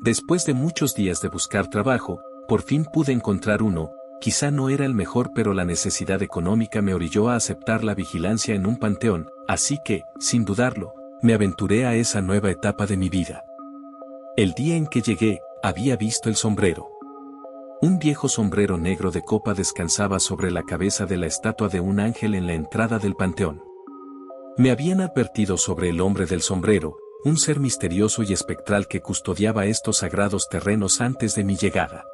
Después de muchos días de buscar trabajo, por fin pude encontrar uno. Quizá no era el mejor, pero la necesidad económica me orilló a aceptar la vigilancia en un panteón, así que, sin dudarlo, me aventuré a esa nueva etapa de mi vida. El día en que llegué, había visto el sombrero. Un viejo sombrero negro de copa descansaba sobre la cabeza de la estatua de un ángel en la entrada del panteón. Me habían advertido sobre el hombre del sombrero, un ser misterioso y espectral que custodiaba estos sagrados terrenos antes de mi llegada.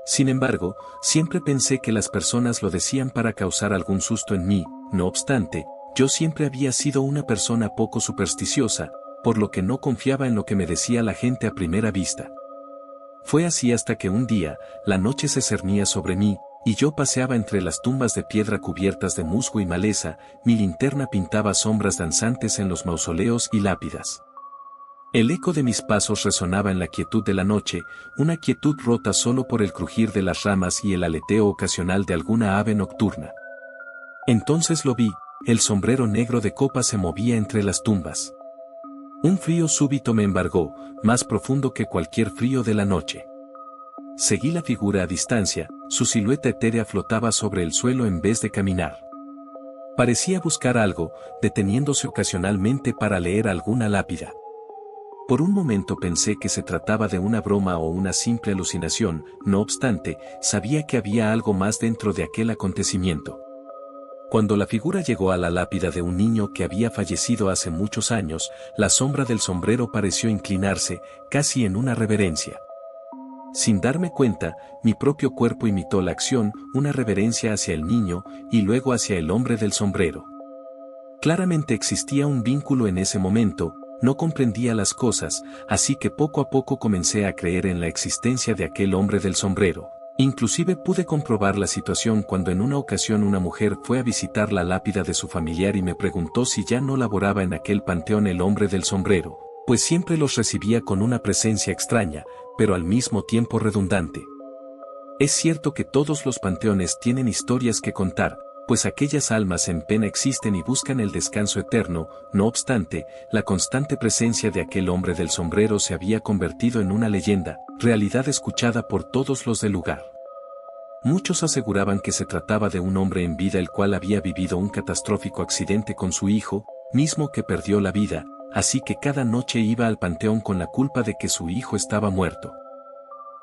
Sin embargo, siempre pensé que las personas lo decían para causar algún susto en mí. No obstante, yo siempre había sido una persona poco supersticiosa, por lo que no confiaba en lo que me decía la gente a primera vista. Fue así hasta que un día, la noche se cernía sobre mí, y yo paseaba entre las tumbas de piedra cubiertas de musgo y maleza. Mi linterna pintaba sombras danzantes en los mausoleos y lápidas. El eco de mis pasos resonaba en la quietud de la noche, una quietud rota solo por el crujir de las ramas y el aleteo ocasional de alguna ave nocturna. Entonces lo vi, el sombrero negro de copa se movía entre las tumbas. Un frío súbito me embargó, más profundo que cualquier frío de la noche. Seguí la figura a distancia, su silueta etérea flotaba sobre el suelo en vez de caminar. Parecía buscar algo, deteniéndose ocasionalmente para leer alguna lápida. Por un momento pensé que se trataba de una broma o una simple alucinación, no obstante, sabía que había algo más dentro de aquel acontecimiento. Cuando la figura llegó a la lápida de un niño que había fallecido hace muchos años, la sombra del sombrero pareció inclinarse, casi en una reverencia. Sin darme cuenta, mi propio cuerpo imitó la acción, una reverencia hacia el niño, y luego hacia el hombre del sombrero. Claramente existía un vínculo en ese momento. No comprendía las cosas, así que poco a poco comencé a creer en la existencia de aquel hombre del sombrero. Inclusive pude comprobar la situación cuando en una ocasión una mujer fue a visitar la lápida de su familiar y me preguntó si ya no laboraba en aquel panteón el hombre del sombrero, pues siempre los recibía con una presencia extraña, pero al mismo tiempo redundante. Es cierto que todos los panteones tienen historias que contar, pues aquellas almas en pena existen y buscan el descanso eterno. No obstante, la constante presencia de aquel hombre del sombrero se había convertido en una leyenda, realidad escuchada por todos los del lugar. Muchos aseguraban que se trataba de un hombre en vida el cual había vivido un catastrófico accidente con su hijo, mismo que perdió la vida, así que cada noche iba al panteón con la culpa de que su hijo estaba muerto.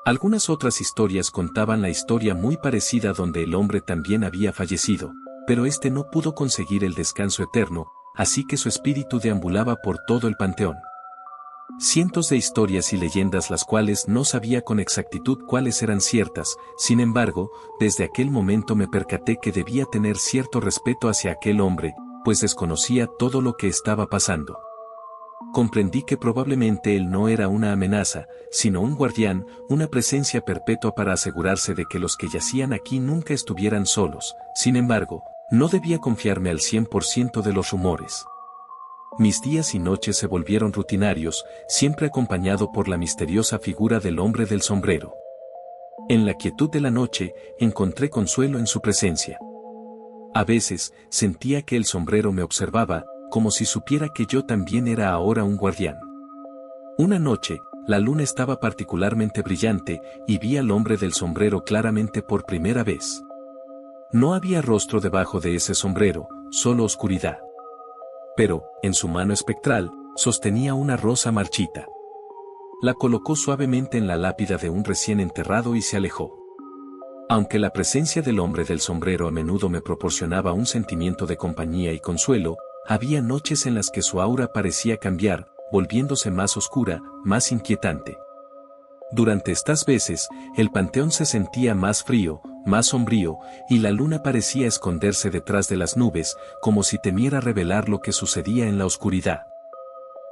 Algunas otras historias contaban la historia muy parecida donde el hombre también había fallecido, pero este no pudo conseguir el descanso eterno, así que su espíritu deambulaba por todo el panteón. Cientos de historias y leyendas las cuales no sabía con exactitud cuáles eran ciertas. Sin embargo, desde aquel momento me percaté que debía tener cierto respeto hacia aquel hombre, pues desconocía todo lo que estaba pasando. Comprendí que probablemente él no era una amenaza, sino un guardián, una presencia perpetua para asegurarse de que los que yacían aquí nunca estuvieran solos. Sin embargo, no debía confiarme al 100% de los rumores. Mis días y noches se volvieron rutinarios, siempre acompañado por la misteriosa figura del hombre del sombrero. En la quietud de la noche, encontré consuelo en su presencia. A veces, sentía que el sombrero me observaba, como si supiera que yo también era ahora un guardián. Una noche, la luna estaba particularmente brillante, y vi al hombre del sombrero claramente por primera vez. No había rostro debajo de ese sombrero, solo oscuridad. Pero, en su mano espectral, sostenía una rosa marchita. La colocó suavemente en la lápida de un recién enterrado y se alejó. Aunque la presencia del hombre del sombrero a menudo me proporcionaba un sentimiento de compañía y consuelo, había noches en las que su aura parecía cambiar, volviéndose más oscura, más inquietante. Durante estas veces, el panteón se sentía más frío, más sombrío, y la luna parecía esconderse detrás de las nubes, como si temiera revelar lo que sucedía en la oscuridad.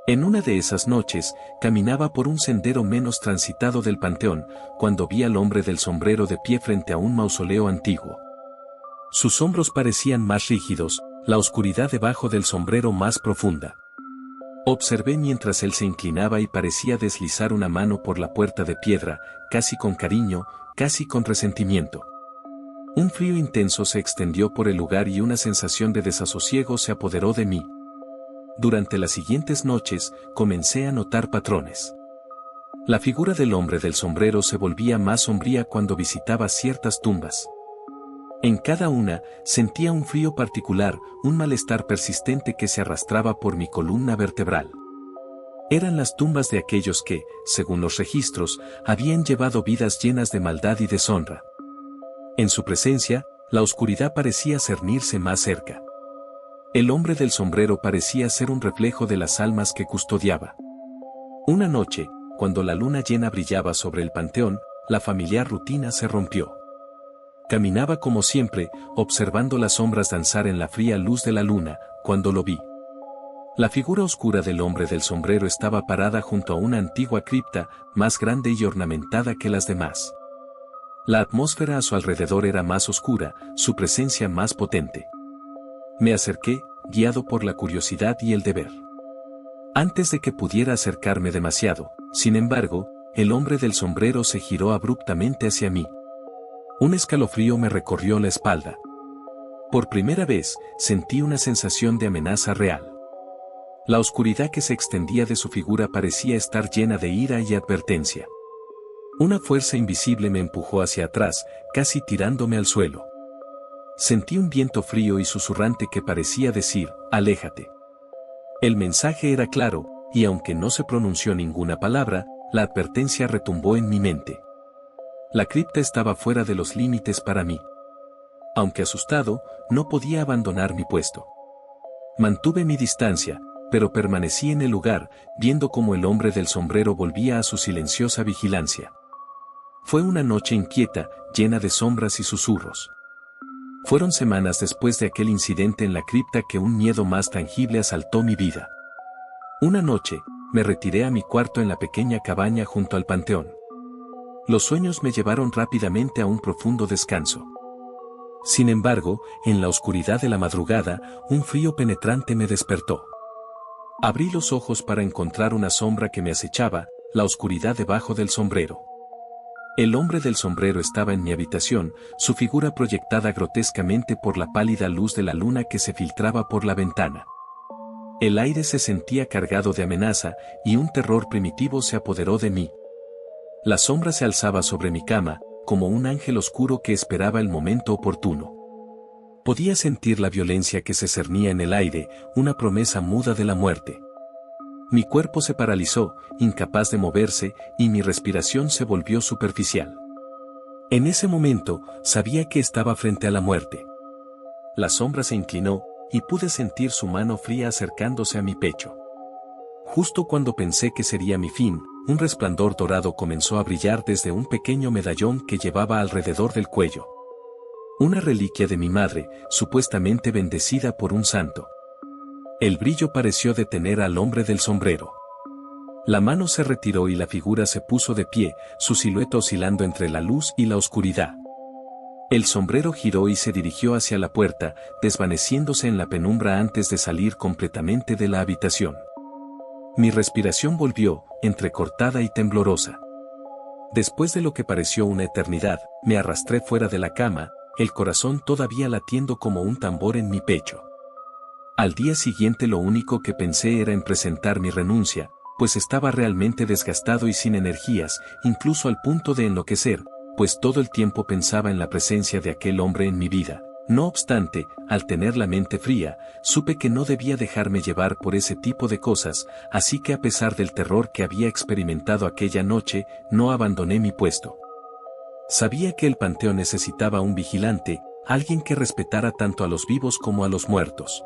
En una de esas noches, caminaba por un sendero menos transitado del panteón, cuando vi al hombre del sombrero de pie frente a un mausoleo antiguo. Sus hombros parecían más rígidos, la oscuridad debajo del sombrero más profunda. Observé mientras él se inclinaba y parecía deslizar una mano por la puerta de piedra, casi con cariño, casi con resentimiento. Un frío intenso se extendió por el lugar y una sensación de desasosiego se apoderó de mí. Durante las siguientes noches, comencé a notar patrones. La figura del hombre del sombrero se volvía más sombría cuando visitaba ciertas tumbas. En cada una, sentía un frío particular, un malestar persistente que se arrastraba por mi columna vertebral. Eran las tumbas de aquellos que, según los registros, habían llevado vidas llenas de maldad y deshonra. En su presencia, la oscuridad parecía cernirse más cerca. El hombre del sombrero parecía ser un reflejo de las almas que custodiaba. Una noche, cuando la luna llena brillaba sobre el panteón, la familiar rutina se rompió. Caminaba como siempre, observando las sombras danzar en la fría luz de la luna, cuando lo vi. La figura oscura del hombre del sombrero estaba parada junto a una antigua cripta, más grande y ornamentada que las demás. La atmósfera a su alrededor era más oscura, su presencia más potente. Me acerqué, guiado por la curiosidad y el deber. Antes de que pudiera acercarme demasiado, sin embargo, el hombre del sombrero se giró abruptamente hacia mí. Un escalofrío me recorrió la espalda. Por primera vez, sentí una sensación de amenaza real. La oscuridad que se extendía de su figura parecía estar llena de ira y advertencia. Una fuerza invisible me empujó hacia atrás, casi tirándome al suelo. Sentí un viento frío y susurrante que parecía decir, «Aléjate». El mensaje era claro, y aunque no se pronunció ninguna palabra, la advertencia retumbó en mi mente. La cripta estaba fuera de los límites para mí. Aunque asustado, no podía abandonar mi puesto. Mantuve mi distancia, pero permanecí en el lugar, viendo cómo el hombre del sombrero volvía a su silenciosa vigilancia. Fue una noche inquieta, llena de sombras y susurros. Fueron semanas después de aquel incidente en la cripta que un miedo más tangible asaltó mi vida. Una noche, me retiré a mi cuarto en la pequeña cabaña junto al panteón. Los sueños me llevaron rápidamente a un profundo descanso. Sin embargo, en la oscuridad de la madrugada, un frío penetrante me despertó. Abrí los ojos para encontrar una sombra que me acechaba, la oscuridad debajo del sombrero. El hombre del sombrero estaba en mi habitación, su figura proyectada grotescamente por la pálida luz de la luna que se filtraba por la ventana. El aire se sentía cargado de amenaza, y un terror primitivo se apoderó de mí. La sombra se alzaba sobre mi cama, como un ángel oscuro que esperaba el momento oportuno. Podía sentir la violencia que se cernía en el aire, una promesa muda de la muerte. Mi cuerpo se paralizó, incapaz de moverse, y mi respiración se volvió superficial. En ese momento, sabía que estaba frente a la muerte. La sombra se inclinó, y pude sentir su mano fría acercándose a mi pecho. Justo cuando pensé que sería mi fin, un resplandor dorado comenzó a brillar desde un pequeño medallón que llevaba alrededor del cuello. Una reliquia de mi madre, supuestamente bendecida por un santo. El brillo pareció detener al hombre del sombrero. La mano se retiró y la figura se puso de pie, su silueta oscilando entre la luz y la oscuridad. El sombrero giró y se dirigió hacia la puerta, desvaneciéndose en la penumbra antes de salir completamente de la habitación. Mi respiración volvió, entrecortada y temblorosa. Después de lo que pareció una eternidad, me arrastré fuera de la cama, el corazón todavía latiendo como un tambor en mi pecho. Al día siguiente lo único que pensé era en presentar mi renuncia, pues estaba realmente desgastado y sin energías, incluso al punto de enloquecer, pues todo el tiempo pensaba en la presencia de aquel hombre en mi vida. No obstante, al tener la mente fría, supe que no debía dejarme llevar por ese tipo de cosas, así que a pesar del terror que había experimentado aquella noche, no abandoné mi puesto. Sabía que el panteón necesitaba un vigilante, alguien que respetara tanto a los vivos como a los muertos.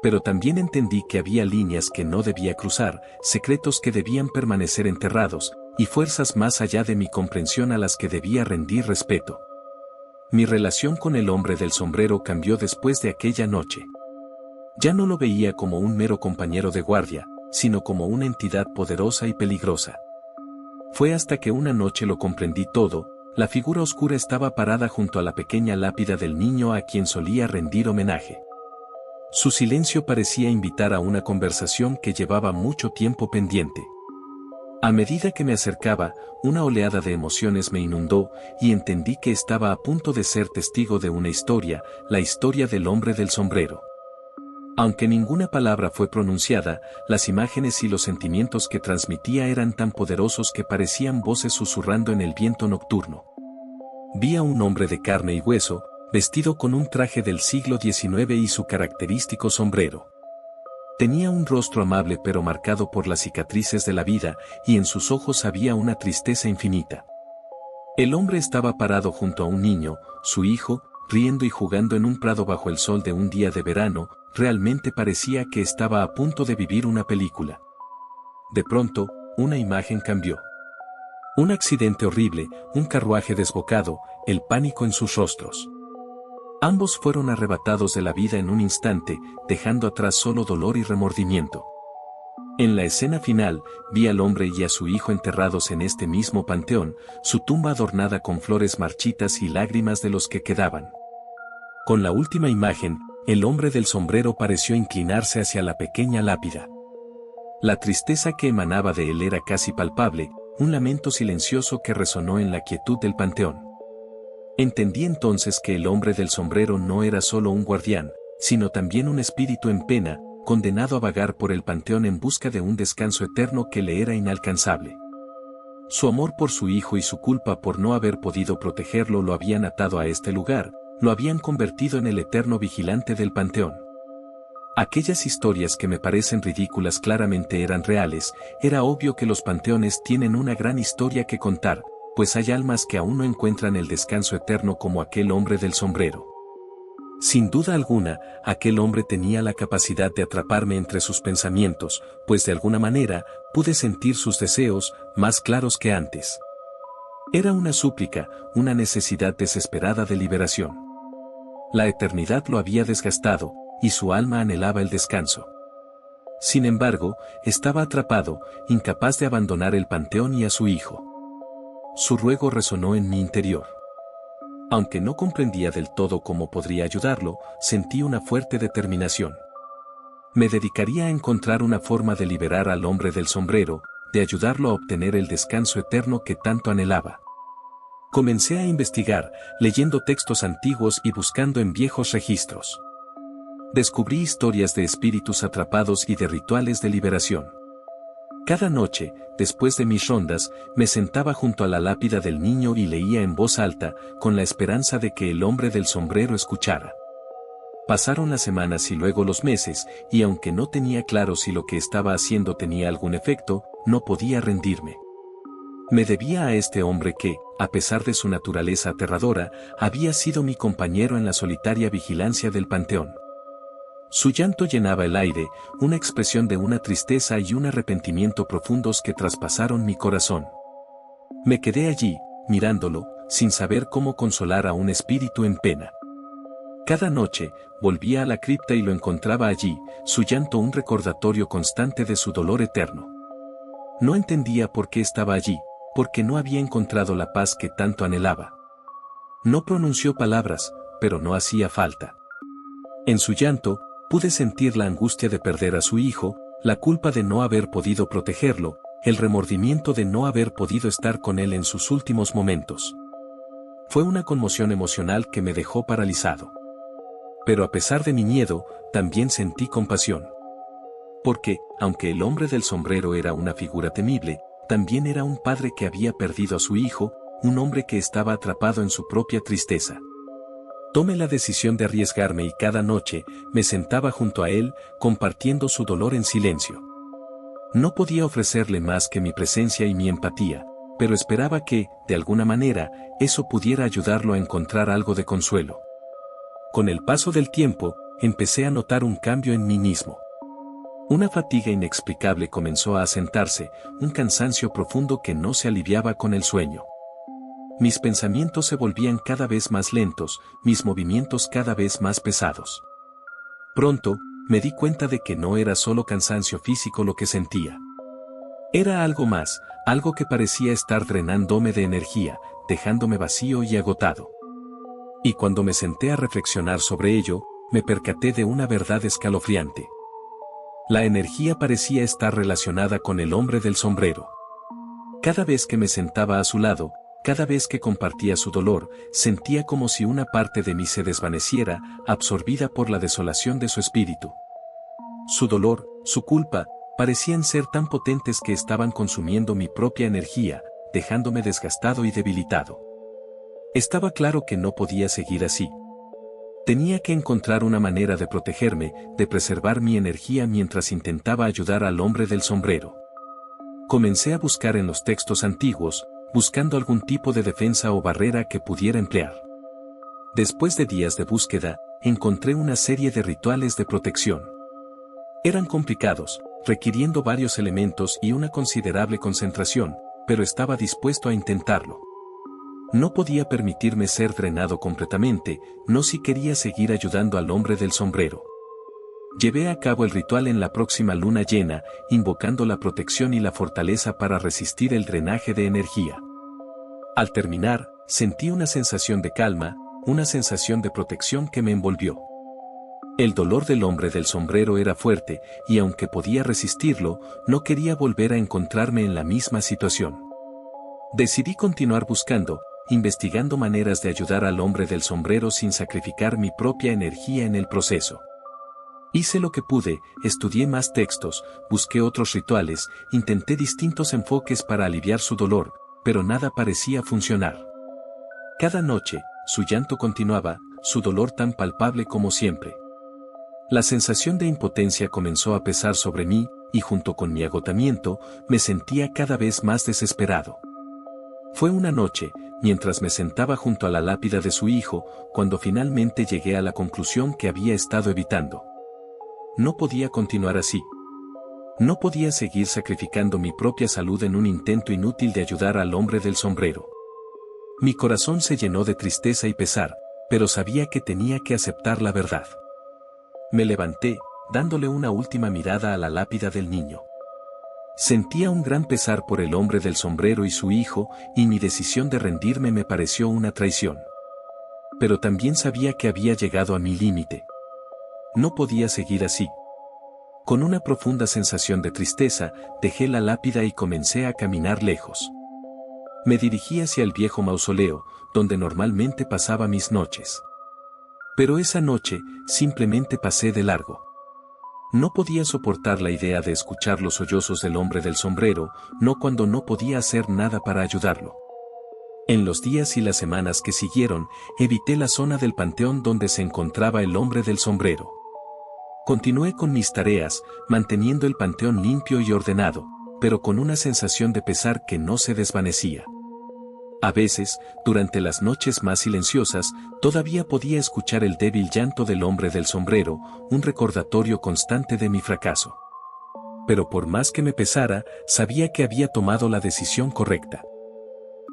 Pero también entendí que había líneas que no debía cruzar, secretos que debían permanecer enterrados, y fuerzas más allá de mi comprensión a las que debía rendir respeto. Mi relación con el hombre del sombrero cambió después de aquella noche. Ya no lo veía como un mero compañero de guardia, sino como una entidad poderosa y peligrosa. Fue hasta que una noche lo comprendí todo, la figura oscura estaba parada junto a la pequeña lápida del niño a quien solía rendir homenaje. Su silencio parecía invitar a una conversación que llevaba mucho tiempo pendiente. A medida que me acercaba, una oleada de emociones me inundó, y entendí que estaba a punto de ser testigo de una historia, la historia del hombre del sombrero. Aunque ninguna palabra fue pronunciada, las imágenes y los sentimientos que transmitía eran tan poderosos que parecían voces susurrando en el viento nocturno. Vi a un hombre de carne y hueso, vestido con un traje del siglo XIX y su característico sombrero. Tenía un rostro amable pero marcado por las cicatrices de la vida, y en sus ojos había una tristeza infinita. El hombre estaba parado junto a un niño, su hijo, riendo y jugando en un prado bajo el sol de un día de verano. Realmente parecía que estaba a punto de vivir una película. De pronto, una imagen cambió. Un accidente horrible, un carruaje desbocado, el pánico en sus rostros. Ambos fueron arrebatados de la vida en un instante, dejando atrás solo dolor y remordimiento. En la escena final, vi al hombre y a su hijo enterrados en este mismo panteón, su tumba adornada con flores marchitas y lágrimas de los que quedaban. Con la última imagen, el hombre del sombrero pareció inclinarse hacia la pequeña lápida. La tristeza que emanaba de él era casi palpable, un lamento silencioso que resonó en la quietud del panteón. Entendí entonces que el hombre del sombrero no era solo un guardián, sino también un espíritu en pena, condenado a vagar por el panteón en busca de un descanso eterno que le era inalcanzable. Su amor por su hijo y su culpa por no haber podido protegerlo lo habían atado a este lugar, lo habían convertido en el eterno vigilante del panteón. Aquellas historias que me parecen ridículas claramente eran reales. Era obvio que los panteones tienen una gran historia que contar, pues hay almas que aún no encuentran el descanso eterno como aquel hombre del sombrero. Sin duda alguna, aquel hombre tenía la capacidad de atraparme entre sus pensamientos, pues de alguna manera, pude sentir sus deseos, más claros que antes. Era una súplica, una necesidad desesperada de liberación. La eternidad lo había desgastado, y su alma anhelaba el descanso. Sin embargo, estaba atrapado, incapaz de abandonar el panteón y a su hijo. Su ruego resonó en mi interior. Aunque no comprendía del todo cómo podría ayudarlo, sentí una fuerte determinación. Me dedicaría a encontrar una forma de liberar al hombre del sombrero, de ayudarlo a obtener el descanso eterno que tanto anhelaba. Comencé a investigar, leyendo textos antiguos y buscando en viejos registros. Descubrí historias de espíritus atrapados y de rituales de liberación. Cada noche, después de mis rondas, me sentaba junto a la lápida del niño y leía en voz alta, con la esperanza de que el hombre del sombrero escuchara. Pasaron las semanas y luego los meses, y aunque no tenía claro si lo que estaba haciendo tenía algún efecto, no podía rendirme. Me debía a este hombre que, a pesar de su naturaleza aterradora, había sido mi compañero en la solitaria vigilancia del panteón. Su llanto llenaba el aire, una expresión de una tristeza y un arrepentimiento profundos que traspasaron mi corazón. Me quedé allí, mirándolo, sin saber cómo consolar a un espíritu en pena. Cada noche, volvía a la cripta y lo encontraba allí, su llanto un recordatorio constante de su dolor eterno. No entendía por qué estaba allí, porque no había encontrado la paz que tanto anhelaba. No pronunció palabras, pero no hacía falta. En su llanto, pude sentir la angustia de perder a su hijo, la culpa de no haber podido protegerlo, el remordimiento de no haber podido estar con él en sus últimos momentos. Fue una conmoción emocional que me dejó paralizado. Pero a pesar de mi miedo, también sentí compasión. Porque, aunque el hombre del sombrero era una figura temible, también era un padre que había perdido a su hijo, un hombre que estaba atrapado en su propia tristeza. Tomé la decisión de arriesgarme y cada noche me sentaba junto a él, compartiendo su dolor en silencio. No podía ofrecerle más que mi presencia y mi empatía, pero esperaba que, de alguna manera, eso pudiera ayudarlo a encontrar algo de consuelo. Con el paso del tiempo, empecé a notar un cambio en mí mismo. Una fatiga inexplicable comenzó a asentarse, un cansancio profundo que no se aliviaba con el sueño. Mis pensamientos se volvían cada vez más lentos, mis movimientos cada vez más pesados. Pronto, me di cuenta de que no era solo cansancio físico lo que sentía. Era algo más, algo que parecía estar drenándome de energía, dejándome vacío y agotado. Y cuando me senté a reflexionar sobre ello, me percaté de una verdad escalofriante. La energía parecía estar relacionada con el hombre del sombrero. Cada vez que me sentaba a su lado, cada vez que compartía su dolor, sentía como si una parte de mí se desvaneciera, absorbida por la desolación de su espíritu. Su dolor, su culpa, parecían ser tan potentes que estaban consumiendo mi propia energía, dejándome desgastado y debilitado. Estaba claro que no podía seguir así. Tenía que encontrar una manera de protegerme, de preservar mi energía mientras intentaba ayudar al hombre del sombrero. Comencé a buscar en los textos antiguos, buscando algún tipo de defensa o barrera que pudiera emplear. Después de días de búsqueda, encontré una serie de rituales de protección. Eran complicados, requiriendo varios elementos y una considerable concentración, pero estaba dispuesto a intentarlo. No podía permitirme ser drenado completamente, no si quería seguir ayudando al hombre del sombrero. Llevé a cabo el ritual en la próxima luna llena, invocando la protección y la fortaleza para resistir el drenaje de energía. Al terminar, sentí una sensación de calma, una sensación de protección que me envolvió. El dolor del hombre del sombrero era fuerte, y aunque podía resistirlo, no quería volver a encontrarme en la misma situación. Decidí continuar buscando, investigando maneras de ayudar al hombre del sombrero sin sacrificar mi propia energía en el proceso. Hice lo que pude, estudié más textos, busqué otros rituales, intenté distintos enfoques para aliviar su dolor, pero nada parecía funcionar. Cada noche, su llanto continuaba, su dolor tan palpable como siempre. La sensación de impotencia comenzó a pesar sobre mí, y junto con mi agotamiento, me sentía cada vez más desesperado. Fue una noche, mientras me sentaba junto a la lápida de su hijo, cuando finalmente llegué a la conclusión que había estado evitando. No podía continuar así. No podía seguir sacrificando mi propia salud en un intento inútil de ayudar al hombre del sombrero. Mi corazón se llenó de tristeza y pesar, pero sabía que tenía que aceptar la verdad. Me levanté, dándole una última mirada a la lápida del niño. Sentía un gran pesar por el hombre del sombrero y su hijo, y mi decisión de rendirme me pareció una traición. Pero también sabía que había llegado a mi límite. No podía seguir así. Con una profunda sensación de tristeza, dejé la lápida y comencé a caminar lejos. Me dirigí hacia el viejo mausoleo, donde normalmente pasaba mis noches. Pero esa noche, simplemente pasé de largo. No podía soportar la idea de escuchar los sollozos del hombre del sombrero, no cuando no podía hacer nada para ayudarlo. En los días y las semanas que siguieron, evité la zona del panteón donde se encontraba el hombre del sombrero. Continué con mis tareas, manteniendo el panteón limpio y ordenado, pero con una sensación de pesar que no se desvanecía. A veces, durante las noches más silenciosas, todavía podía escuchar el débil llanto del hombre del sombrero, un recordatorio constante de mi fracaso. Pero por más que me pesara, sabía que había tomado la decisión correcta.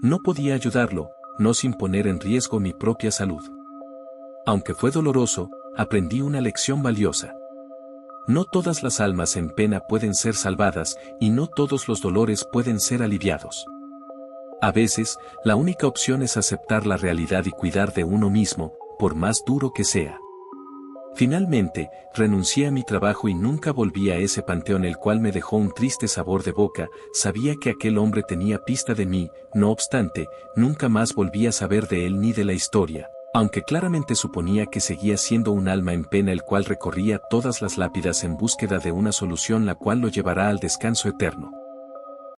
No podía ayudarlo, no sin poner en riesgo mi propia salud. Aunque fue doloroso, aprendí una lección valiosa. No todas las almas en pena pueden ser salvadas, y no todos los dolores pueden ser aliviados. A veces, la única opción es aceptar la realidad y cuidar de uno mismo, por más duro que sea. Finalmente, renuncié a mi trabajo y nunca volví a ese panteón, el cual me dejó un triste sabor de boca. Sabía que aquel hombre tenía pista de mí, no obstante, nunca más volví a saber de él ni de la historia, aunque claramente suponía que seguía siendo un alma en pena el cual recorría todas las lápidas en búsqueda de una solución la cual lo llevará al descanso eterno.